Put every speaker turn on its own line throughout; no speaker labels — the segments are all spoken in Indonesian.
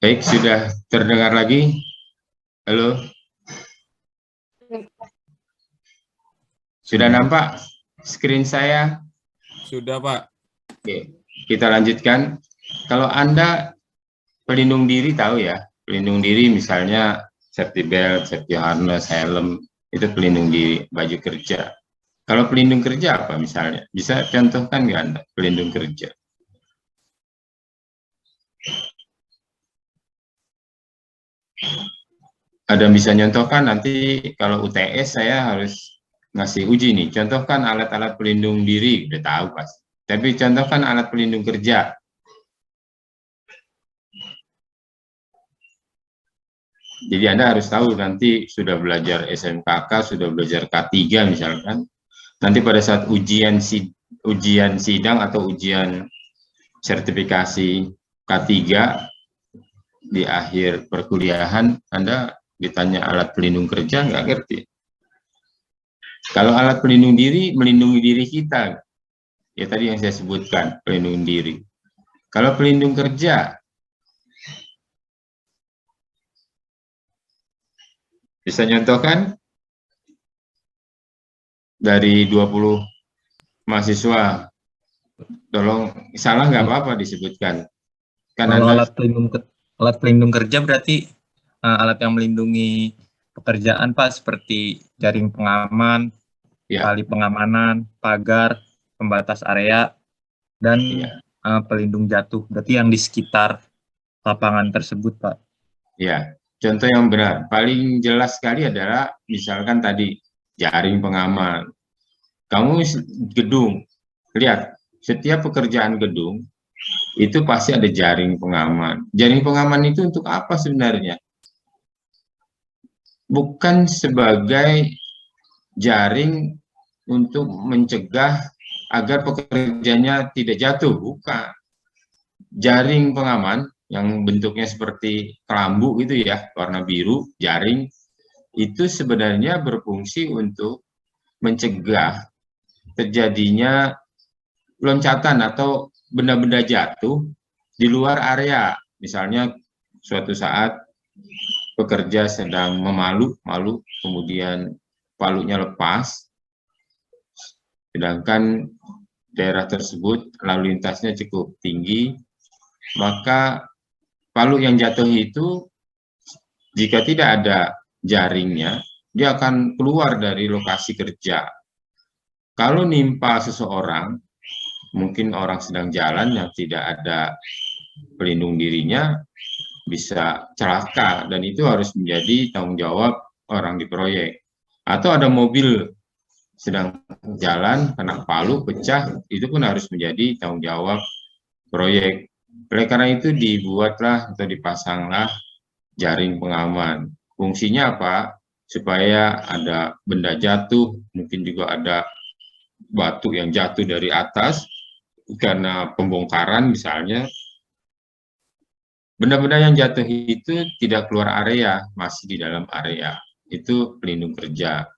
Baik, sudah terdengar lagi? Halo? Sudah nampak screen saya?
Sudah, Pak.
Oke, kita lanjutkan. Kalau Anda pelindung diri tahu ya, pelindung diri misalnya safety belt, safety harness, helm, itu pelindung diri, baju kerja. Kalau pelindung kerja apa misalnya? Bisa contohkan nggak Anda pelindung kerja? Ada yang bisa nyontohkan, nanti kalau UTS saya harus ngasih uji nih. Contohkan alat-alat pelindung diri, udah tahu pasti. Tapi contohkan alat pelindung kerja. Jadi Anda harus tahu nanti sudah belajar SMKK, sudah belajar K3 misalkan. Nanti pada saat ujian sidang atau ujian sertifikasi K3 di akhir perkuliahan, Anda ditanya alat pelindung kerja, nggak ngerti. Kalau alat pelindung diri, melindungi diri kita. Ya tadi yang saya sebutkan, pelindung diri. Kalau pelindung kerja, bisa nyontohkan dari 20 mahasiswa, tolong salah nggak apa-apa disebutkan. Kan
Kalau
Anda
alat pelindung kerja berarti alat yang melindungi pekerjaan, Pak, seperti jaring pengaman,
ya,
tali pengamanan, pagar, pembatas area, dan
ya,
pelindung jatuh. Berarti yang di sekitar lapangan tersebut, Pak.
ya. Contoh yang benar, paling jelas sekali adalah misalkan tadi jaring pengaman. Kamu gedung, lihat setiap pekerjaan gedung itu pasti ada jaring pengaman. Jaring pengaman itu untuk apa sebenarnya? Bukan sebagai jaring untuk mencegah agar pekerjanya tidak jatuh, bukan. Jaring pengaman yang bentuknya seperti kelambu gitu ya, warna biru, jaring, itu sebenarnya berfungsi untuk mencegah terjadinya loncatan atau benda-benda jatuh di luar area. Misalnya suatu saat pekerja sedang malu, kemudian palunya lepas, sedangkan daerah tersebut lalu lintasnya cukup tinggi, maka palu yang jatuh itu jika tidak ada jaringnya, dia akan keluar dari lokasi kerja. Kalau nimpa seseorang, mungkin orang sedang jalan yang tidak ada pelindung dirinya, bisa celaka, dan itu harus menjadi tanggung jawab orang di proyek. Atau ada mobil sedang jalan, kena palu, pecah, itu pun harus menjadi tanggung jawab proyek. Oleh karena itu dibuatlah atau dipasanglah jaring pengaman. Fungsinya apa? Supaya ada benda jatuh, mungkin juga ada batu yang jatuh dari atas, karena pembongkaran misalnya, benda-benda yang jatuh itu tidak keluar area, masih di dalam area. Itu pelindung kerja.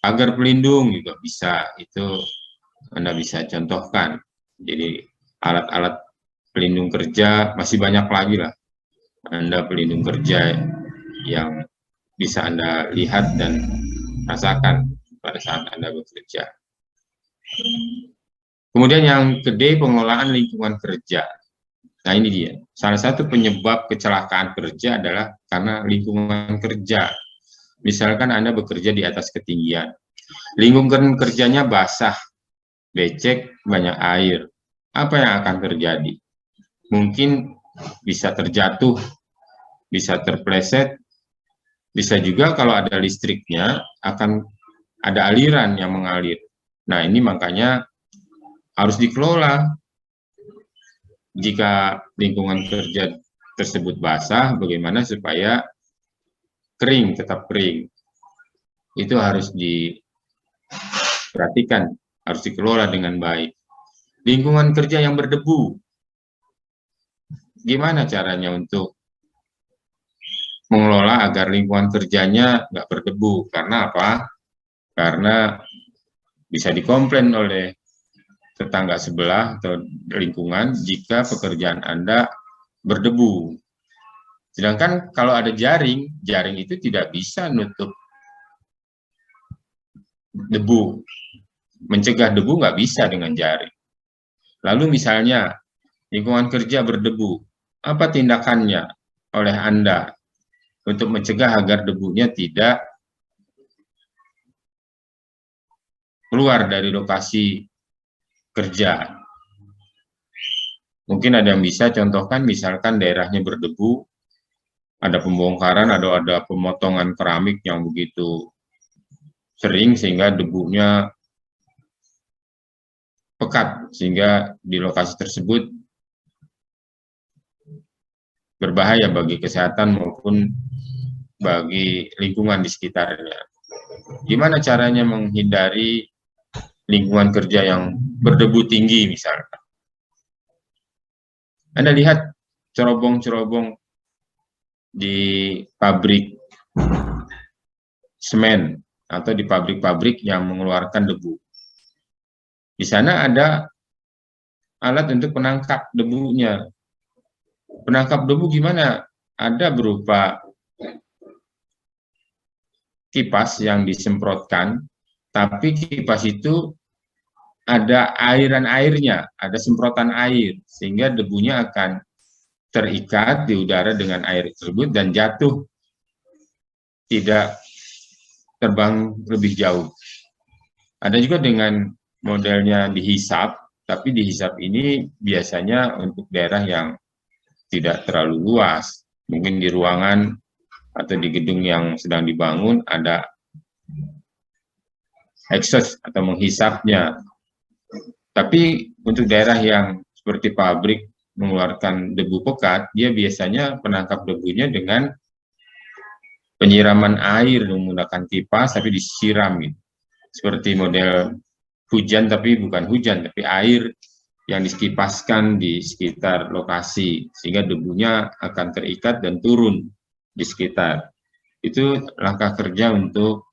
Agar pelindung juga bisa, itu Anda bisa contohkan. Jadi alat-alat pelindung kerja masih banyak lagi lah. Anda pelindung kerja yang bisa Anda lihat dan rasakan pada saat Anda bekerja. Kemudian yang kedua, pengelolaan lingkungan kerja. Nah ini dia, salah satu penyebab kecelakaan kerja adalah karena lingkungan kerja. Misalkan Anda bekerja di atas ketinggian, lingkungan kerjanya basah, becek, banyak air. Apa yang akan terjadi? Mungkin bisa terjatuh, bisa terpleset, bisa juga kalau ada listriknya akan ada aliran yang mengalir. Nah ini makanya harus dikelola. Jika lingkungan kerja tersebut basah, bagaimana supaya kering, tetap kering. Itu harus diperhatikan, harus dikelola dengan baik. Lingkungan kerja yang berdebu, gimana caranya untuk mengelola agar lingkungan kerjanya nggak berdebu? Karena apa? Karena bisa dikomplain oleh tetangga sebelah atau lingkungan jika pekerjaan Anda berdebu. Sedangkan kalau ada jaring, jaring itu tidak bisa nutup debu. Mencegah debu nggak bisa dengan jaring. Lalu misalnya lingkungan kerja berdebu, apa tindakannya oleh Anda untuk mencegah agar debunya tidak keluar dari lokasi kerja? Mungkin ada yang bisa contohkan, misalkan daerahnya berdebu, ada pembongkaran, ada pemotongan keramik yang begitu sering sehingga debunya pekat, sehingga di lokasi tersebut berbahaya bagi kesehatan maupun bagi lingkungan di sekitarnya. Gimana caranya menghindari lingkungan kerja yang berdebu tinggi misalnya? Anda lihat cerobong-cerobong di pabrik semen atau di pabrik-pabrik yang mengeluarkan debu. Di sana ada alat untuk penangkap debunya. Penangkap debu gimana? Ada berupa kipas yang disemprotkan, tapi kipas itu ada airan airnya, ada semprotan air, sehingga debunya akan terikat di udara dengan air tersebut dan jatuh, tidak terbang lebih jauh. Ada juga dengan modelnya dihisap, tapi dihisap ini biasanya untuk daerah yang tidak terlalu luas. Mungkin di ruangan atau di gedung yang sedang dibangun ada exhaust atau menghisapnya. Tapi untuk daerah yang seperti pabrik mengeluarkan debu pekat, dia biasanya penangkap debunya dengan penyiraman air menggunakan kipas tapi disiram gitu. Seperti model hujan tapi bukan hujan, tapi air yang dikipaskan di sekitar lokasi sehingga debunya akan terikat dan turun di sekitar. Itu langkah kerja untuk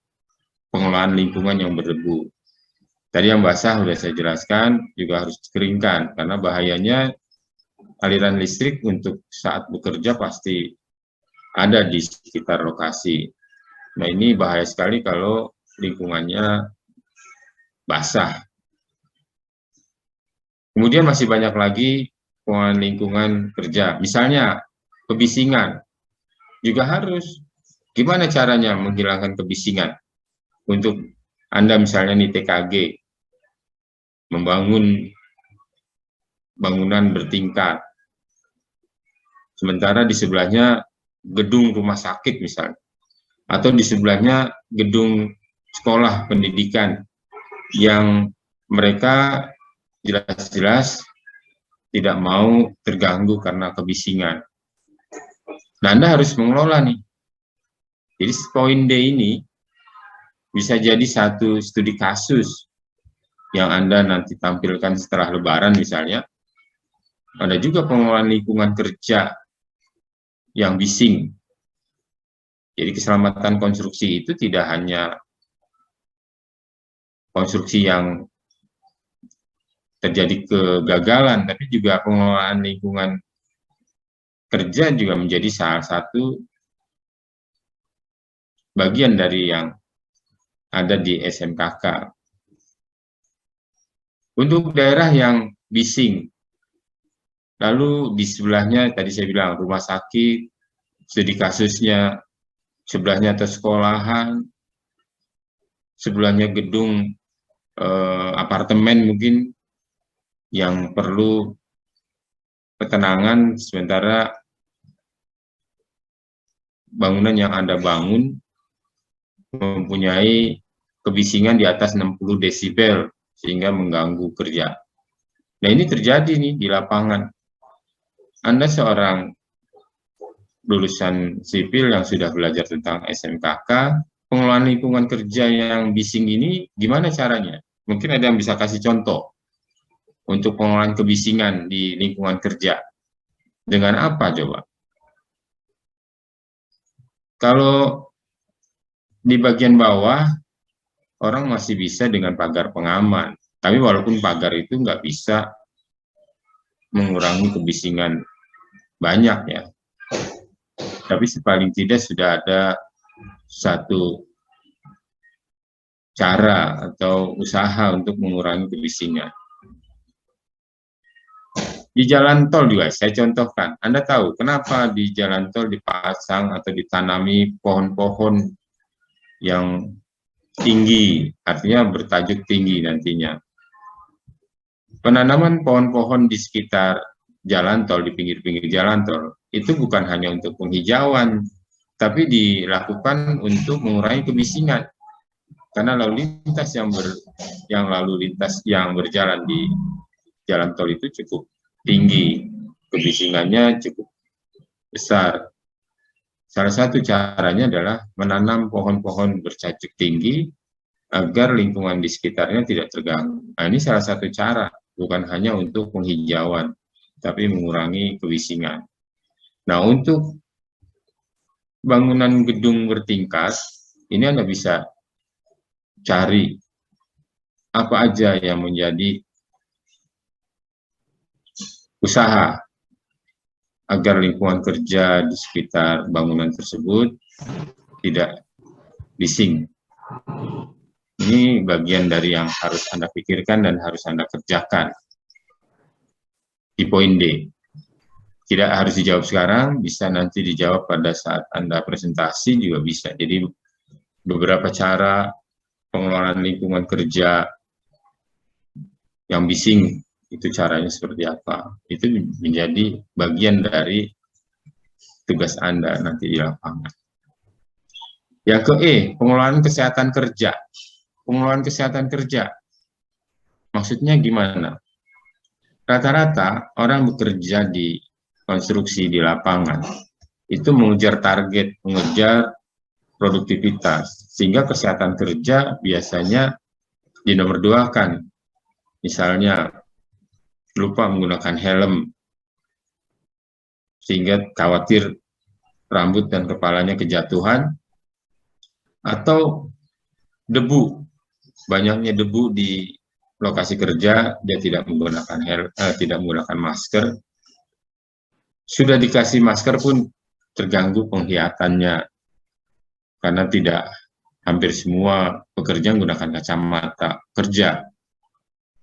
pengelolaan lingkungan yang berdebu. Tadi yang basah sudah saya jelaskan, juga harus dikeringkan karena bahayanya aliran listrik untuk saat bekerja pasti ada di sekitar lokasi. Nah, ini bahaya sekali kalau lingkungannya basah. Kemudian masih banyak lagi pengelolaan lingkungan kerja. Misalnya kebisingan juga harus. Gimana caranya menghilangkan kebisingan? Untuk Anda misalnya nih TKG, membangun bangunan bertingkat, sementara di sebelahnya gedung rumah sakit misalnya, atau di sebelahnya gedung sekolah pendidikan yang mereka jelas-jelas tidak mau terganggu karena kebisingan. Nah, Anda harus mengelola nih. Jadi poin D ini bisa jadi satu studi kasus yang Anda nanti tampilkan setelah Lebaran misalnya. Ada juga pengelolaan lingkungan kerja yang bising. Jadi keselamatan konstruksi itu tidak hanya konstruksi yang terjadi kegagalan, tapi juga pengelolaan lingkungan kerja juga menjadi salah satu bagian dari yang ada di SMKK. Untuk daerah yang bising, lalu di sebelahnya tadi saya bilang rumah sakit, studi kasusnya, sebelahnya atau sekolahan, sebelahnya gedung apartemen mungkin yang perlu ketenangan, sementara bangunan yang Anda bangun mempunyai kebisingan di atas 60 desibel sehingga mengganggu kerja. Nah, ini terjadi nih di lapangan. Anda seorang lulusan sipil yang sudah belajar tentang SMKK, pengelolaan lingkungan kerja yang bising ini gimana caranya? Mungkin ada yang bisa kasih contoh untuk pengelolaan kebisingan di lingkungan kerja. Dengan apa coba? Kalau di bagian bawah, orang masih bisa dengan pagar pengaman. Tapi walaupun pagar itu nggak bisa mengurangi kebisingan banyak ya. Tapi paling tidak sudah ada satu cara atau usaha untuk mengurangi kebisingan. Di jalan tol juga saya contohkan. Anda tahu kenapa di jalan tol dipasang atau ditanami pohon-pohon yang tinggi, artinya bertajuk tinggi nantinya. Penanaman pohon-pohon di sekitar jalan tol, di pinggir-pinggir jalan tol, itu bukan hanya untuk penghijauan, tapi dilakukan untuk mengurangi kebisingan. Karena lalu lintas yang berjalan di jalan tol itu cukup tinggi, kebisingannya cukup besar. Salah satu caranya adalah menanam pohon-pohon bercajuk tinggi agar lingkungan di sekitarnya tidak terganggu. Nah, ini salah satu cara, bukan hanya untuk penghijauan, tapi mengurangi kebisingan. Nah, untuk bangunan gedung bertingkat, ini Anda bisa cari apa aja yang menjadi usaha agar lingkungan kerja di sekitar bangunan tersebut tidak bising. Ini bagian dari yang harus Anda pikirkan dan harus Anda kerjakan di poin D. Tidak harus dijawab sekarang, bisa nanti dijawab pada saat Anda presentasi juga bisa. Jadi beberapa cara pengelolaan lingkungan kerja yang bising, itu caranya seperti apa. Itu menjadi bagian dari tugas Anda nanti di lapangan. Yang ke E, pengelolaan kesehatan kerja. Pengelolaan kesehatan kerja, maksudnya gimana? Rata-rata orang bekerja di konstruksi di lapangan, itu mengejar target, mengejar produktivitas, sehingga kesehatan kerja biasanya dinomorduakan. Misalnya, lupa menggunakan helm, sehingga khawatir rambut dan kepalanya kejatuhan, atau debu, banyaknya debu di lokasi kerja, dia tidak menggunakan masker. Sudah dikasih masker pun terganggu penglihatannya, karena hampir semua pekerja menggunakan kacamata kerja.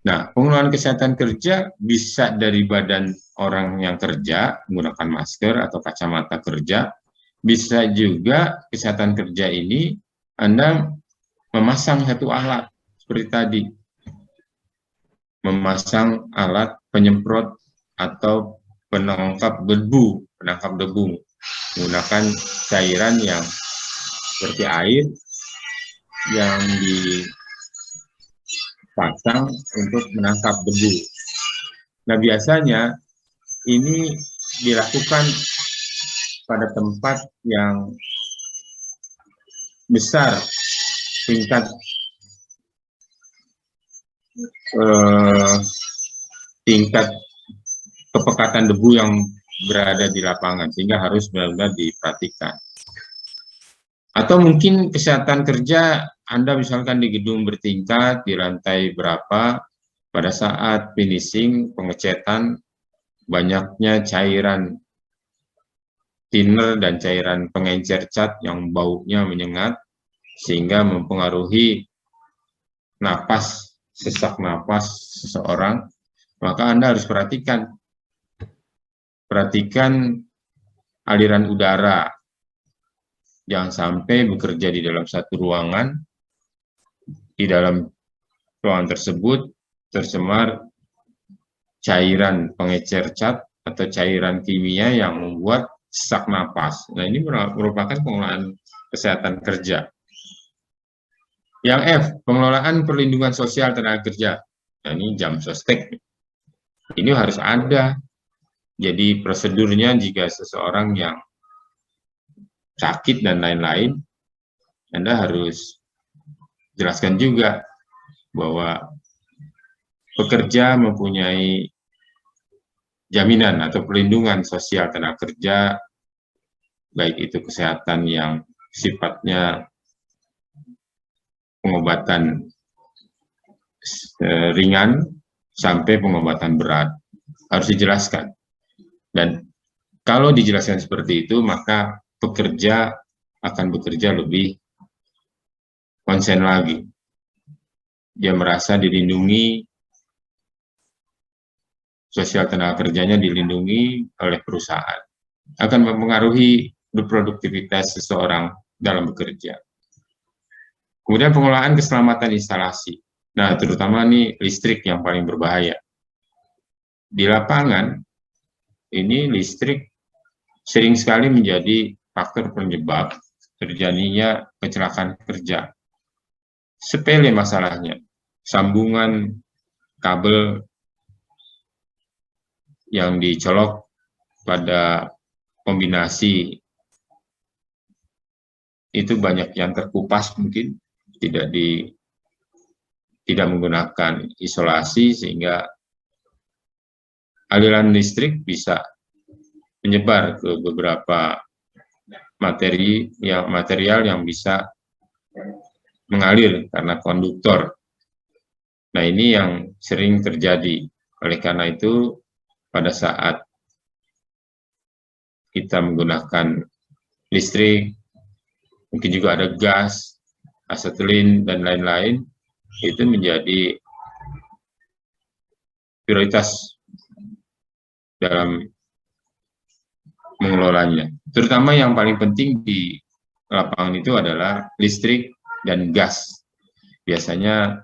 Nah, pengelolaan kesehatan kerja bisa dari badan orang yang kerja menggunakan masker atau kacamata kerja, bisa juga kesehatan kerja ini Anda memasang satu alat seperti tadi, memasang alat penyemprot atau penangkap debu, menggunakan cairan yang seperti air yang dipasang untuk menangkap debu. Nah, biasanya ini dilakukan pada tempat yang besar tingkat kepekatan debu yang berada di lapangan, sehingga harus benar-benar diperhatikan. Atau mungkin kesehatan kerja Anda misalkan di gedung bertingkat, di lantai berapa, pada saat finishing, pengecetan, banyaknya cairan thinner dan cairan pengencer cat yang baunya menyengat, sehingga mempengaruhi napas, sesak napas seseorang, maka Anda harus perhatikan aliran udara. Jangan sampai bekerja di dalam satu ruangan, di dalam ruangan tersebut tercemar cairan pengecer cat atau cairan kimia yang membuat sesak napas. Nah, ini merupakan pengelolaan kesehatan kerja. Yang F, pengelolaan perlindungan sosial tenaga kerja. Nah, ini jam sostek. Ini harus ada. Jadi prosedurnya jika seseorang yang sakit dan lain-lain, Anda harus jelaskan juga bahwa pekerja mempunyai jaminan atau perlindungan sosial tenaga kerja, baik itu kesehatan yang sifatnya pengobatan ringan sampai pengobatan berat, harus dijelaskan. Dan kalau dijelaskan seperti itu, maka pekerja akan bekerja lebih konsen lagi. Dia merasa dilindungi, sosial tenaga kerjanya dilindungi oleh perusahaan. Akan mempengaruhi produktivitas seseorang dalam bekerja. Kemudian pengelolaan keselamatan instalasi. Nah, terutama nih listrik yang paling berbahaya. Di lapangan, ini listrik sering sekali menjadi faktor penyebab terjadinya kecelakaan kerja. Sepele masalahnya, sambungan kabel yang dicolok pada kombinasi itu banyak yang terkupas, mungkin tidak menggunakan isolasi sehingga aliran listrik bisa menyebar ke beberapa material yang bisa mengalir karena konduktor. Nah, ini yang sering terjadi. Oleh karena itu, pada saat kita menggunakan listrik, mungkin juga ada gas, asetilin, dan lain-lain, itu menjadi prioritas dalam mengelolanya. Terutama yang paling penting di lapangan itu adalah listrik dan gas. Biasanya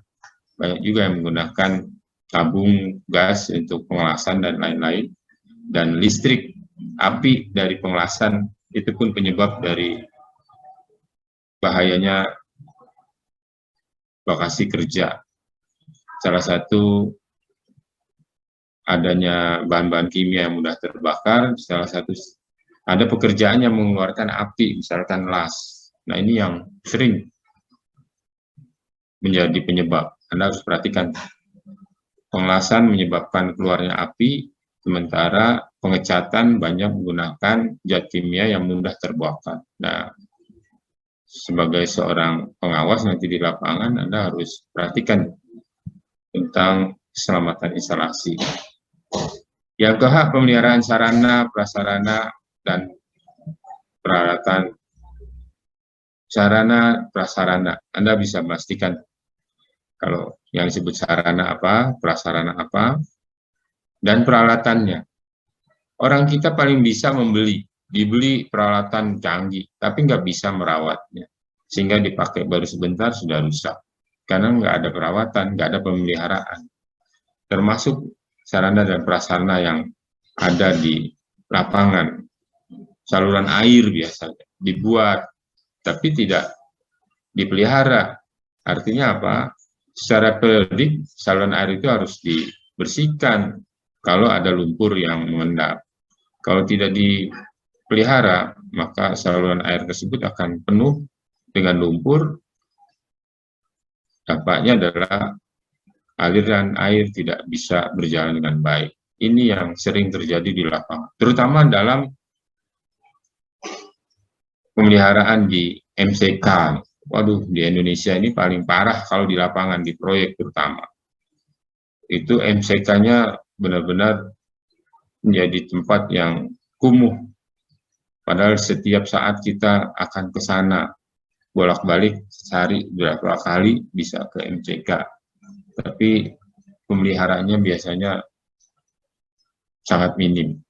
banyak juga yang menggunakan tabung gas untuk pengelasan dan lain-lain. Dan listrik, api dari pengelasan, itu pun penyebab dari bahayanya lokasi kerja. Salah satu adanya bahan-bahan kimia yang mudah terbakar, salah satu ada pekerjaan yang mengeluarkan api, misalkan las. Nah, ini yang sering menjadi penyebab. Anda harus perhatikan, pengelasan menyebabkan keluarnya api, sementara pengecatan banyak menggunakan zat kimia yang mudah terbakar. Nah, sebagai seorang pengawas nanti di lapangan, Anda harus perhatikan tentang keselamatan instalasi. Yang kedua, pemeliharaan sarana, prasarana, dan peralatan. Sarana, prasarana, Anda bisa memastikan kalau yang disebut sarana apa, prasarana apa, dan peralatannya. Orang kita paling bisa dibeli peralatan canggih, tapi nggak bisa merawatnya. Sehingga dipakai baru sebentar sudah rusak. Karena nggak ada perawatan, nggak ada pemeliharaan. Termasuk sarana dan prasarana yang ada di lapangan. Saluran air biasanya dibuat, tapi tidak dipelihara. Artinya apa? Secara periodik, saluran air itu harus dibersihkan kalau ada lumpur yang mengendap. Kalau tidak dipelihara, maka saluran air tersebut akan penuh dengan lumpur. Dampaknya adalah aliran air tidak bisa berjalan dengan baik. Ini yang sering terjadi di lapangan, terutama dalam pemeliharaan di MCK. Waduh, di Indonesia ini paling parah kalau di lapangan, di proyek terutama. Itu MCK-nya benar-benar menjadi tempat yang kumuh. Padahal setiap saat kita akan ke sana, bolak-balik sehari berapa kali bisa ke MCK. Tapi pemeliharaannya biasanya sangat minim.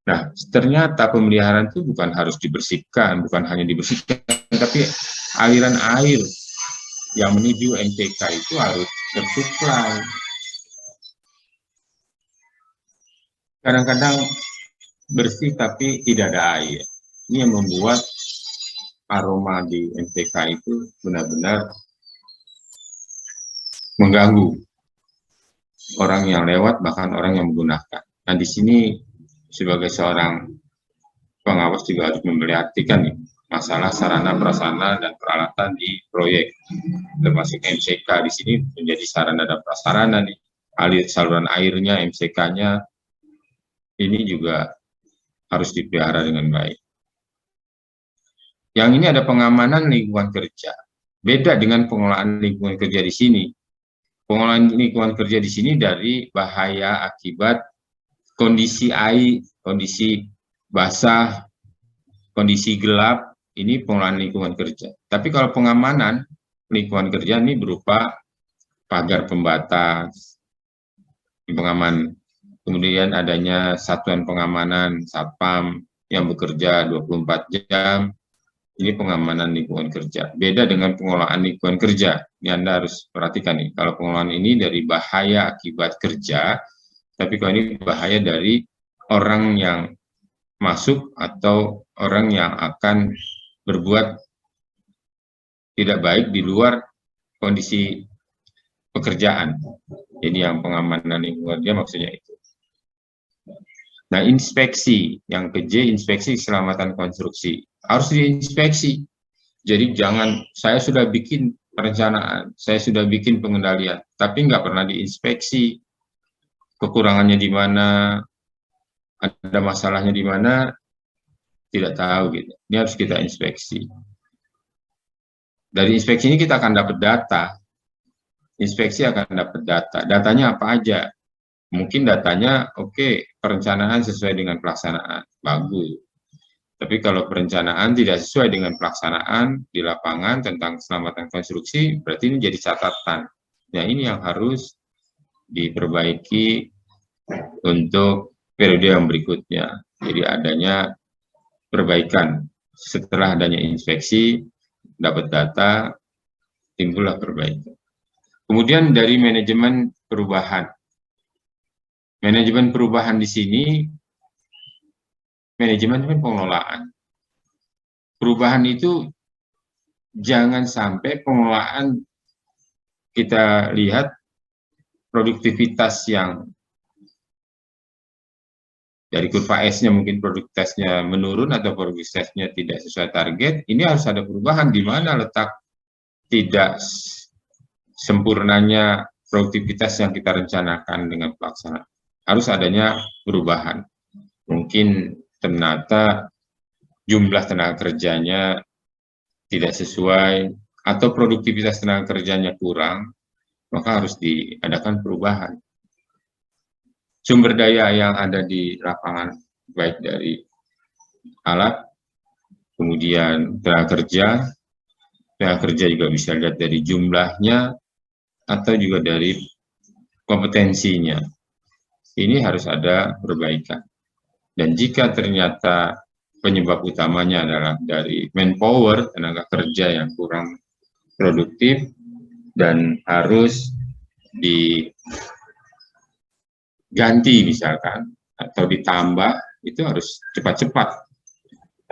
Nah, ternyata pemeliharaan itu bukan harus dibersihkan, bukan hanya dibersihkan, tapi aliran air yang menuju MCK itu harus tersuplai. Kadang-kadang bersih tapi tidak ada air. Ini yang membuat aroma di MCK itu benar-benar mengganggu orang yang lewat, bahkan orang yang menggunakan. Nah, di sini sebagai seorang pengawas juga harus memperhatikan nih masalah sarana, prasarana, dan peralatan di proyek, termasuk MCK. Di sini menjadi sarana dan prasarana nih, alir saluran airnya, MCK-nya, ini juga harus dipelihara dengan baik. Yang ini ada pengamanan lingkungan kerja. Beda dengan pengelolaan lingkungan kerja di sini. Pengelolaan lingkungan kerja di sini dari bahaya akibat kondisi air, kondisi basah, kondisi gelap, ini pengelolaan lingkungan kerja. Tapi kalau pengamanan lingkungan kerja ini berupa pagar pembatas, pengaman, kemudian adanya satuan pengamanan, satpam yang bekerja 24 jam, ini pengamanan lingkungan kerja. Beda dengan pengelolaan lingkungan kerja. Ini Anda harus perhatikan nih, kalau pengelolaan ini dari bahaya akibat kerja, tapi kalau ini bahaya dari orang yang masuk atau orang yang akan berbuat tidak baik di luar kondisi pekerjaan. Jadi yang pengamanan lingkungan kerja maksudnya itu. Nah, inspeksi yang ke-J, inspeksi keselamatan konstruksi harus diinspeksi. Jadi jangan saya sudah bikin perencanaan, saya sudah bikin pengendalian, tapi nggak pernah diinspeksi. Kekurangannya di mana, ada masalahnya di mana, tidak tahu gitu. Ini harus kita inspeksi. Dari inspeksi ini kita akan dapat data. Inspeksi akan dapat data. Datanya apa aja? Mungkin datanya oke, perencanaan sesuai dengan pelaksanaan, bagus. Tapi kalau perencanaan tidak sesuai dengan pelaksanaan di lapangan tentang keselamatan konstruksi, berarti ini jadi catatan. Nah, ini yang harus diperbaiki untuk periode yang berikutnya. Jadi adanya perbaikan. Setelah adanya inspeksi, dapat data, timbullah perbaikan. Kemudian dari manajemen perubahan. Manajemen perubahan di sini, manajemen pengelolaan. Perubahan itu jangan sampai pengelolaan kita lihat produktivitas yang dari kurva S-nya mungkin produktivitasnya menurun atau produktivitasnya tidak sesuai target, ini harus ada perubahan di mana letak tidak sempurnanya produktivitas yang kita rencanakan dengan pelaksanaan. Harus adanya perubahan. Mungkin ternyata jumlah tenaga kerjanya tidak sesuai atau produktivitas tenaga kerjanya kurang, maka harus diadakan perubahan. Sumber daya yang ada di lapangan, baik dari alat, kemudian tenaga kerja juga bisa lihat dari jumlahnya, atau juga dari kompetensinya. Ini harus ada perbaikan. Dan jika ternyata penyebab utamanya adalah dari manpower, tenaga kerja yang kurang produktif, dan harus diganti misalkan, atau ditambah, itu harus cepat-cepat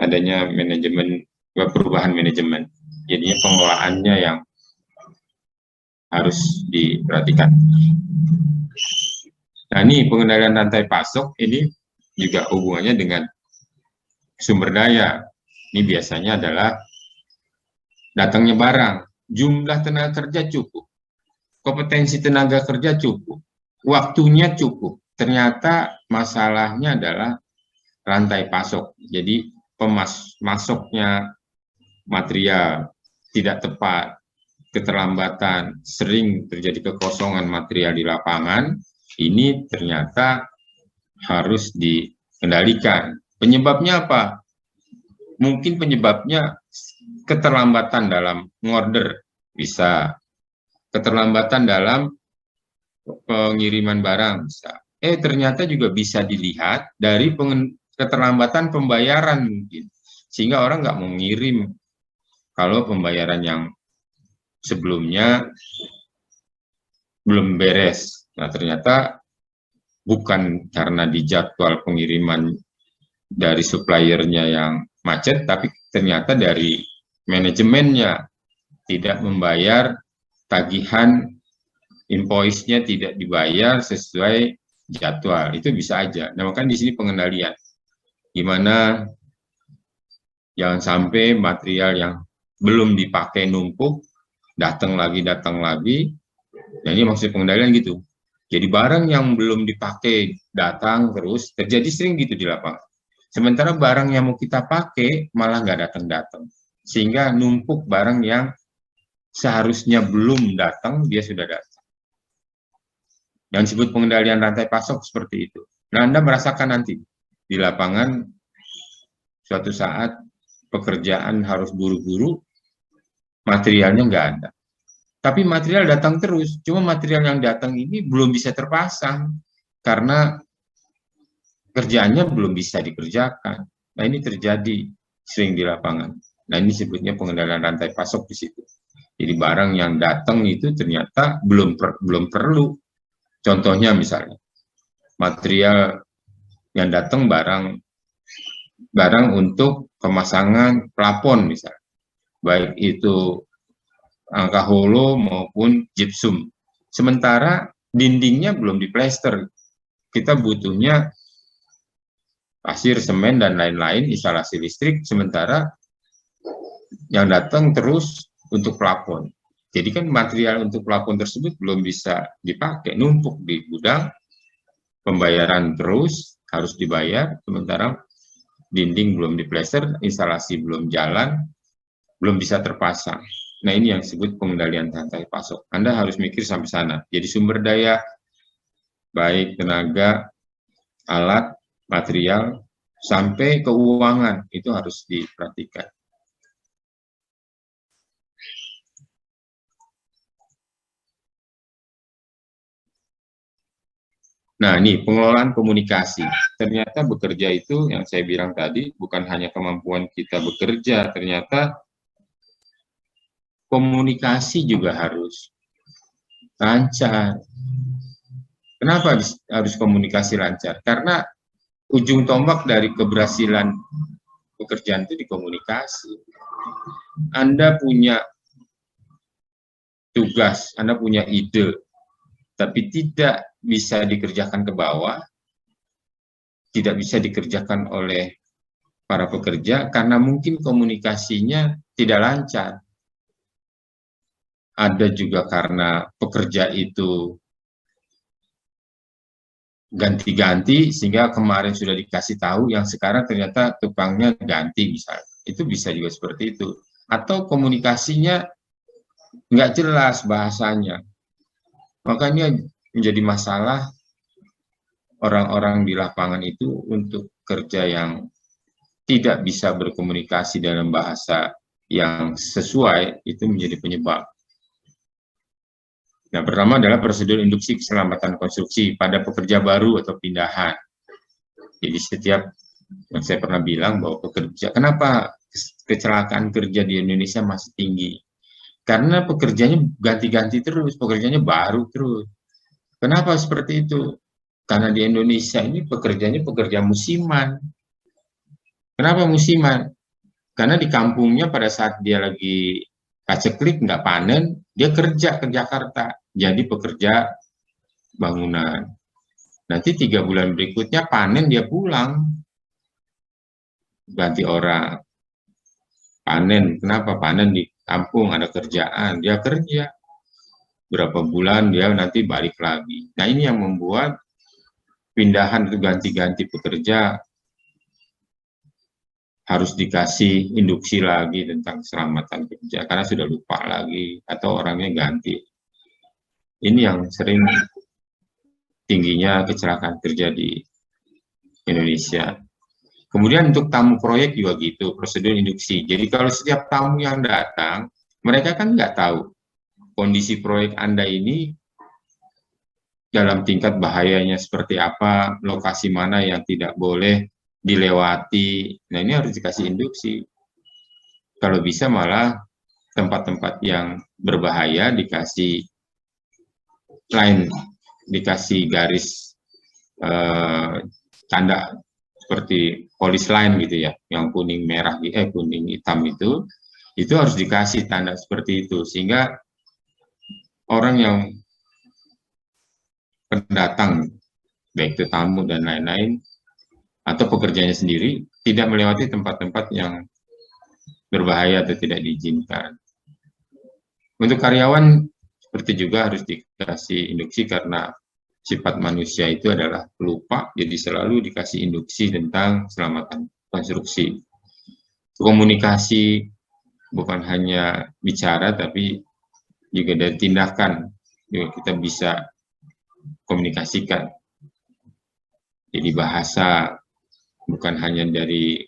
adanya manajemen, perubahan manajemen. Jadinya pengelolaannya yang harus diperhatikan. Nah, ini pengendalian rantai pasok, ini juga hubungannya dengan sumber daya. Ini biasanya adalah datangnya barang, jumlah tenaga kerja cukup, kompetensi tenaga kerja cukup, waktunya cukup. Ternyata masalahnya adalah rantai pasok. Jadi masuknya material tidak tepat, keterlambatan, sering terjadi kekosongan material di lapangan, ini ternyata harus dikendalikan. Penyebabnya apa? Mungkin penyebabnya keterlambatan dalam ngorder, bisa. Keterlambatan dalam pengiriman barang, bisa. Ternyata juga bisa dilihat dari keterlambatan pembayaran mungkin. Sehingga orang nggak mau ngirim kalau pembayaran yang sebelumnya belum beres. Nah, ternyata bukan karena di jadwal pengiriman dari suppliernya yang macet, tapi ternyata dari manajemennya tidak membayar tagihan, invoice-nya tidak dibayar sesuai jadwal. Itu bisa aja. Nah, makanya di sini pengendalian. Gimana jangan sampai material yang belum dipakai numpuk, datang lagi. Nah, ini maksud pengendalian gitu. Jadi barang yang belum dipakai datang terus, terjadi sering gitu di lapangan. Sementara barang yang mau kita pakai malah nggak datang-datang. Sehingga numpuk barang yang seharusnya belum datang, dia sudah datang. Yang disebut pengendalian rantai pasok seperti itu. Nah, Anda merasakan nanti di lapangan suatu saat pekerjaan harus buru-buru, materialnya nggak ada. Tapi material datang terus, cuma material yang datang ini belum bisa terpasang karena kerjaannya belum bisa dikerjakan. Nah ini terjadi sering di lapangan. Nah ini sebutnya pengendalian rantai pasok di situ. Jadi barang yang datang itu ternyata belum perlu. Contohnya misalnya material yang datang barang untuk pemasangan plafon misalnya, baik itu angka holo maupun gypsum. Sementara dindingnya belum diplester. Kita butuhnya pasir, semen, dan lain-lain, instalasi listrik, sementara yang datang terus untuk plafon. Jadi kan material untuk plafon tersebut belum bisa dipakai, numpuk di gudang, pembayaran terus, harus dibayar, sementara dinding belum diplester, instalasi belum jalan, belum bisa terpasang. Nah ini yang disebut pengendalian rantai pasok. Anda harus mikir sampai sana. Jadi sumber daya, baik tenaga, alat, material, sampai keuangan, itu harus diperhatikan. Nah ini pengelolaan komunikasi. Ternyata bekerja itu yang saya bilang tadi, bukan hanya kemampuan kita bekerja, ternyata komunikasi juga harus lancar. Kenapa harus komunikasi lancar? Karena ujung tombak dari keberhasilan pekerjaan itu di komunikasi. Anda punya tugas, Anda punya ide, tapi tidak bisa dikerjakan ke bawah, tidak bisa dikerjakan oleh para pekerja karena mungkin komunikasinya tidak lancar. Ada juga karena pekerja itu ganti-ganti sehingga kemarin sudah dikasih tahu yang sekarang ternyata tukangnya ganti misalnya. Itu bisa juga seperti itu. Atau komunikasinya nggak jelas bahasanya. Makanya menjadi masalah orang-orang di lapangan itu untuk kerja yang tidak bisa berkomunikasi dalam bahasa yang sesuai, itu menjadi penyebab. Yang pertama adalah prosedur induksi keselamatan konstruksi pada pekerja baru atau pindahan. Jadi setiap yang saya pernah bilang bahwa pekerja, kenapa kecelakaan kerja di Indonesia masih tinggi? Karena pekerjanya ganti-ganti terus, pekerjanya baru terus. Kenapa seperti itu? Karena di Indonesia ini pekerjanya pekerja musiman. Kenapa musiman? Karena di kampungnya pada saat dia lagi paceklik nggak panen, dia kerja ke Jakarta, jadi pekerja bangunan. Nanti 3 bulan berikutnya panen, dia pulang, ganti orang. Panen, kenapa panen di kampung ada kerjaan, dia kerja. Berapa bulan dia nanti balik lagi. Nah ini yang membuat pindahan itu ganti-ganti pekerja, harus dikasih induksi lagi tentang keselamatan kerja karena sudah lupa lagi atau orangnya ganti. Ini yang sering tingginya kecelakaan kerja di Indonesia. Kemudian untuk tamu proyek juga gitu, prosedur induksi. Jadi kalau setiap tamu yang datang, mereka kan nggak tahu kondisi proyek Anda ini dalam tingkat bahayanya seperti apa, lokasi mana yang tidak boleh dilewati. Nah ini harus dikasih induksi. Kalau bisa malah tempat-tempat yang berbahaya dikasih line, dikasih garis tanda seperti polis line gitu ya, yang kuning merah, kuning hitam itu harus dikasih tanda seperti itu sehingga orang yang pendatang, baik itu tamu dan lain-lain atau pekerjanya sendiri tidak melewati tempat-tempat yang berbahaya atau tidak diizinkan. Untuk karyawan seperti juga harus dikasih induksi karena sifat manusia itu adalah pelupa, jadi selalu dikasih induksi tentang keselamatan konstruksi. Komunikasi bukan hanya bicara tapi juga dari tindakan juga kita bisa komunikasikan. Jadi bahasa bukan hanya dari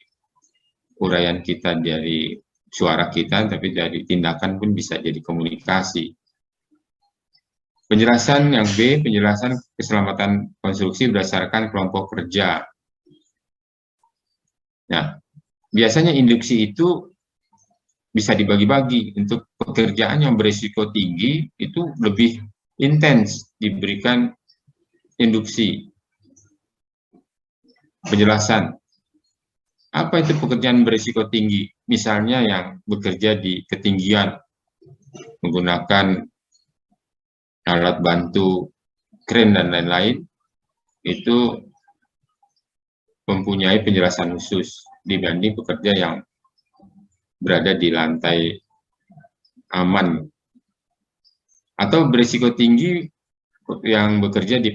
uraian kita dari suara kita, tapi dari tindakan pun bisa jadi komunikasi. Penjelasan yang B, penjelasan keselamatan konstruksi berdasarkan kelompok kerja. Nah, biasanya induksi itu bisa dibagi-bagi. Untuk pekerjaan yang berisiko tinggi, itu lebih intens diberikan induksi. Penjelasan. Apa itu pekerjaan berisiko tinggi? Misalnya yang bekerja di ketinggian, menggunakan alat bantu, kren, dan lain-lain, itu mempunyai penjelasan khusus dibanding pekerja yang berada di lantai aman. Atau berisiko tinggi yang bekerja di